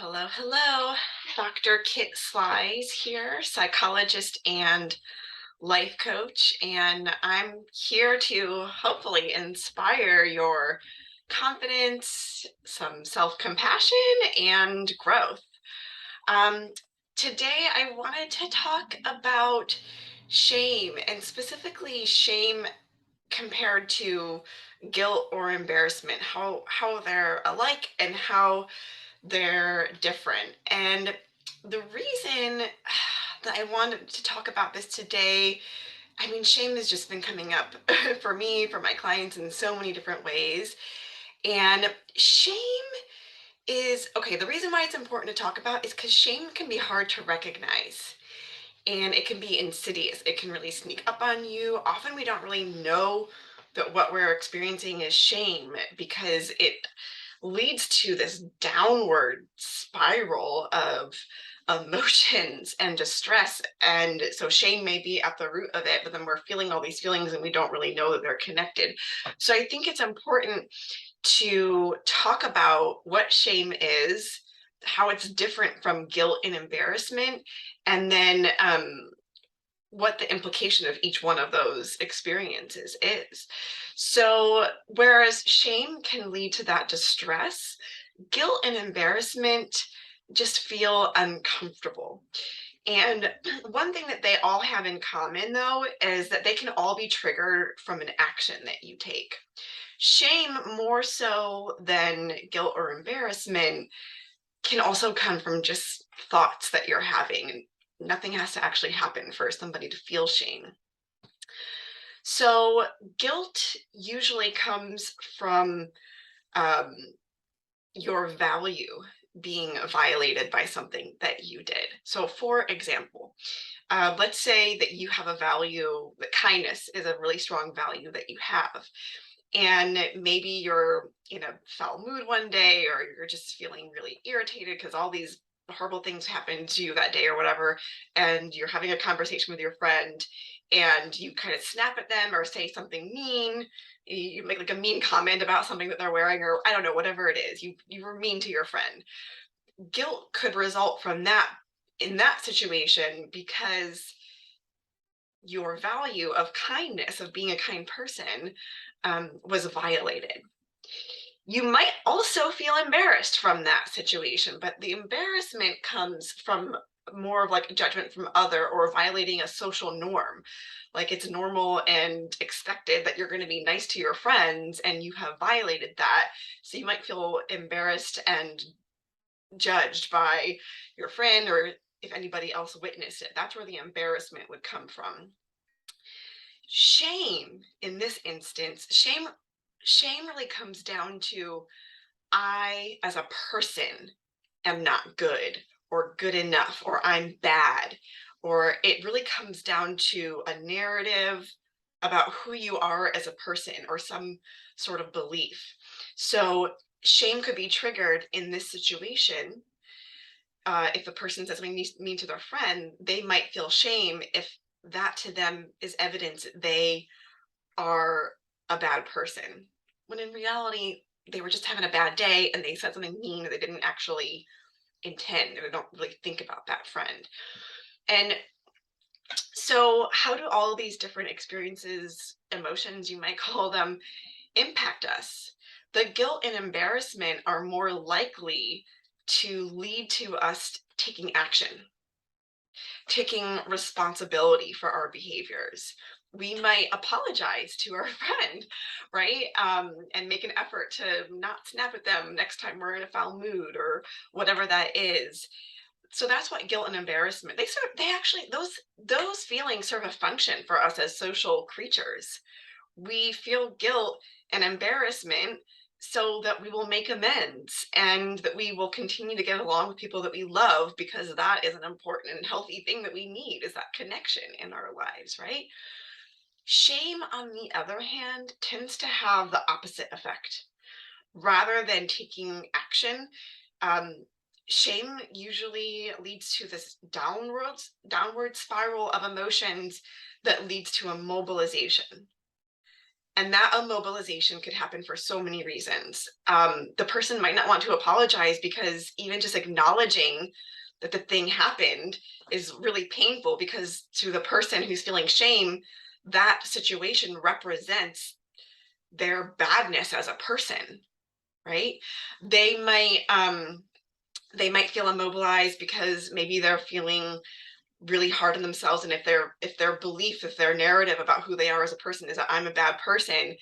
Hello, hello. Dr. Kit Slies here, psychologist and life coach, and I'm here to hopefully inspire your confidence, some self-compassion, and growth. Um, Today, I wanted to talk about shame, and specifically shame compared to guilt or embarrassment, how they're alike and how they're different. And the reason that I wanted to talk about this today, I mean, shame has just been coming up for me, for my clients in so many different ways. And shame is okay. The reason why it's important to talk about is because shame can be hard to recognize and it can be insidious. It can really sneak up on you. Often we don't really know that what we're experiencing is shame because it leads to this downward spiral of emotions and distress. And so shame may be at the root of it, but then we're feeling all these feelings and we don't really know that they're connected. So I think it's important to talk about what shame is, how it's different from guilt and embarrassment, and then what the implication of each one of those experiences is. So, whereas shame can lead to that distress, guilt and embarrassment just feel uncomfortable. And one thing that they all have in common, though, is that they can all be triggered from an action that you take. Shame, more so than guilt or embarrassment, can also come from just thoughts that you're having. Nothing has to actually happen for somebody to feel shame. So, guilt usually comes from um, your value being violated by something that you did. So, for example, let's say that you have a value, that kindness is a really strong value that you have. And maybe you're in a foul mood one day, or you're just feeling really irritated because all these horrible things happened to you that day or whatever. And you're having a conversation with your friend and you kind of snap at them or say something mean. You make like a mean comment about something that they're wearing, or I don't know, whatever it is. You were mean to your friend. Guilt could result from that in that situation because your value of kindness, of being a kind person, was violated. You might also feel embarrassed from that situation, but the embarrassment comes from more of like judgment from other or violating a social norm. Like it's normal and expected that you're going to be nice to your friends and you have violated that. So you might feel embarrassed and judged by your friend or if anybody else witnessed it. That's where the embarrassment would come from. Shame in this instance, shame really comes down to I as a person am not good or good enough or I'm bad, or it really comes down to a narrative about who you are as a person or some sort of belief. So shame could be triggered in this situation. If a person says something mean to their friend, they might feel shame if that to them is evidence that they are a bad person. When in reality, they were just having a bad day and they said something mean that they didn't actually intend, or they don't really think about that friend. And so, how do all these different experiences, emotions, you might call them, impact us? The guilt and embarrassment are more likely to lead to us taking action, taking responsibility for our behaviors. We might apologize to our friend, right? And make an effort to not snap at them next time we're in a foul mood or whatever that is. So that's what guilt and embarrassment, they actually, those feelings serve a function for us as social creatures. We feel guilt and embarrassment so that we will make amends and that we will continue to get along with people that we love, because that is an important and healthy thing that we need, is that connection in our lives, right? Shame, on the other hand, tends to have the opposite effect. Rather than taking action, um, shame usually leads to this downward spiral of emotions that leads to immobilization. And that immobilization could happen for so many reasons. The person might not want to apologize because even just acknowledging that the thing happened is really painful, because to the person who's feeling shame, that situation represents their badness as a person, right? They might they might feel immobilized because maybe they're feeling really hard on themselves, and if their narrative about who they are as a person is that I'm a bad person,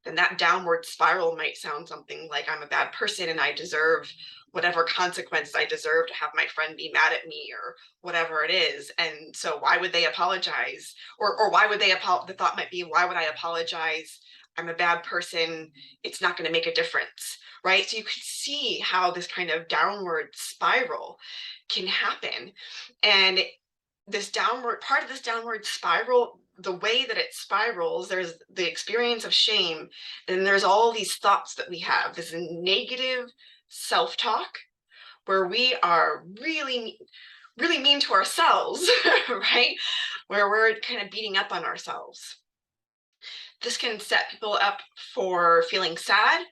then that downward spiral might sound something like I'm a bad person and I deserve whatever consequence I deserve to have my friend be mad at me, or whatever it is. And so why would they apologize? Or why would the thought might be, why would I apologize? I'm a bad person, it's not going to make a difference, right? So you can see how this kind of downward spiral can happen. And this downward spiral, the way that it spirals, there's the experience of shame, and there's all these thoughts that we have, this negative self-talk where we are really mean to ourselves, right? Where we're kind of beating up on ourselves. This can set people up for feeling sad,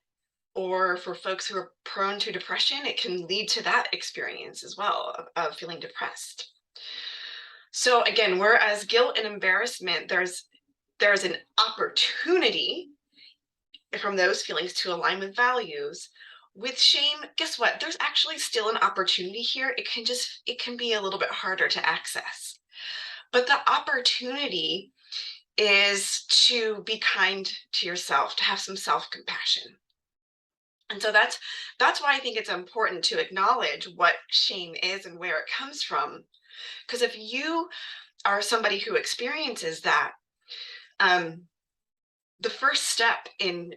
or for folks who are prone to depression, it can lead to that experience as well of feeling depressed. So again, whereas guilt and embarrassment, there's an opportunity from those feelings to align with values. With shame, guess what? There's actually still an opportunity here. It can be a little bit harder to access. But the opportunity is to be kind to yourself, to have some self-compassion. And so that's why I think it's important to acknowledge what shame is and where it comes from. Because if you are somebody who experiences that, um, the first step in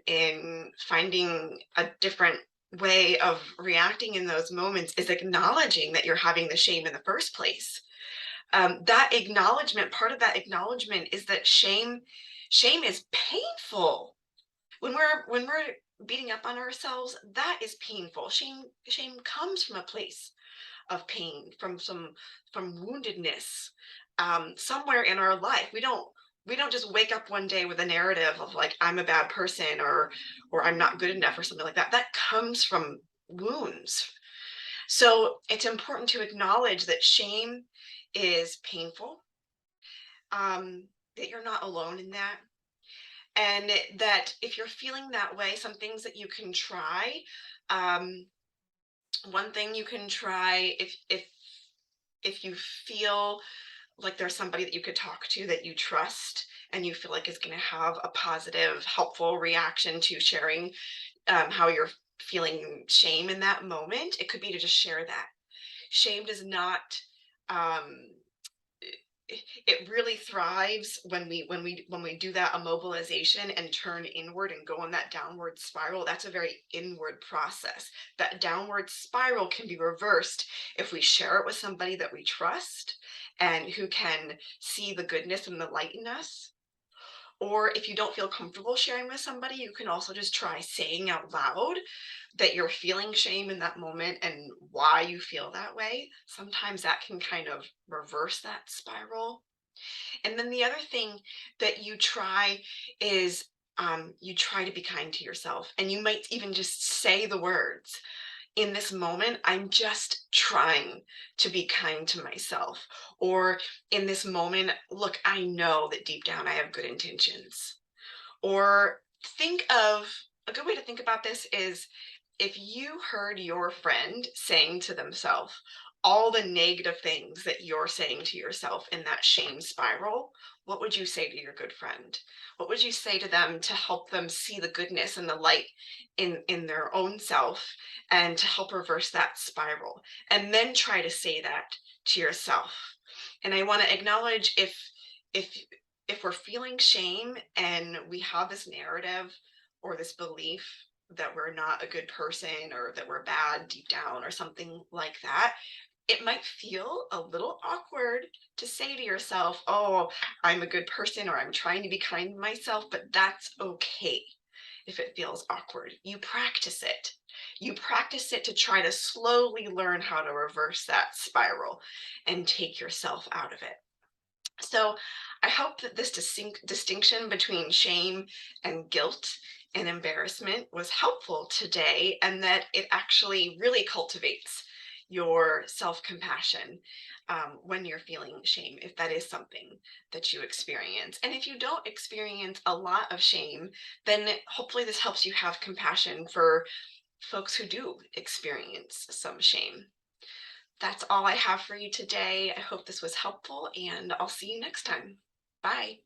finding a different way of reacting in those moments is acknowledging that you're having the shame in the first place. That acknowledgement, part of that acknowledgement is that shame is painful. When we're beating up on ourselves, that is painful. Shame comes from a place of pain, from woundedness, somewhere in our life. We don't just wake up one day with a narrative of like I'm a bad person, or I'm not good enough or something like that. That comes from wounds. So it's important to acknowledge that shame is painful, that you're not alone in that, and that if you're feeling that way, some things that you can try. Um, One thing you can try, if you feel like there's somebody that you could talk to that you trust and you feel like is going to have a positive, helpful reaction to sharing how you're feeling shame in that moment, it could be to just share that. Shame does not um, it really thrives when we do that immobilization and turn inward and go on that downward spiral. That's a very inward process. That downward spiral can be reversed if we share it with somebody that we trust and who can see the goodness and the light in us. Or if you don't feel comfortable sharing with somebody, you can also just try saying out loud that you're feeling shame in that moment and why you feel that way. Sometimes that can kind of reverse that spiral. And then the other thing that you try is, you try to be kind to yourself. And you might even just say the words, in this moment, I'm just trying to be kind to myself. Or in this moment, look, I know that deep down I have good intentions. Or think of a good way to think about this is, if you heard your friend saying to themselves all the negative things that you're saying to yourself in that shame spiral, what would you say to your good friend? What would you say to them to help them see the goodness and the light in their own self, and to help reverse that spiral? And then try to say that to yourself. And I want to acknowledge, if if we're feeling shame and we have this narrative or this belief that we're not a good person, or that we're bad deep down or something like that, it might feel a little awkward to say to yourself, oh, I'm a good person, or I'm trying to be kind to myself, but that's okay. If it feels awkward, you practice it. You practice it to try to slowly learn how to reverse that spiral and take yourself out of it. So I hope that this distinction between shame and guilt and embarrassment was helpful today, and that it actually really cultivates your self compassion when you're feeling shame, if that is something that you experience. And if you don't experience a lot of shame, then hopefully this helps you have compassion for folks who do experience some shame. That's all I have for you today. I hope this was helpful, and I'll see you next time. Bye.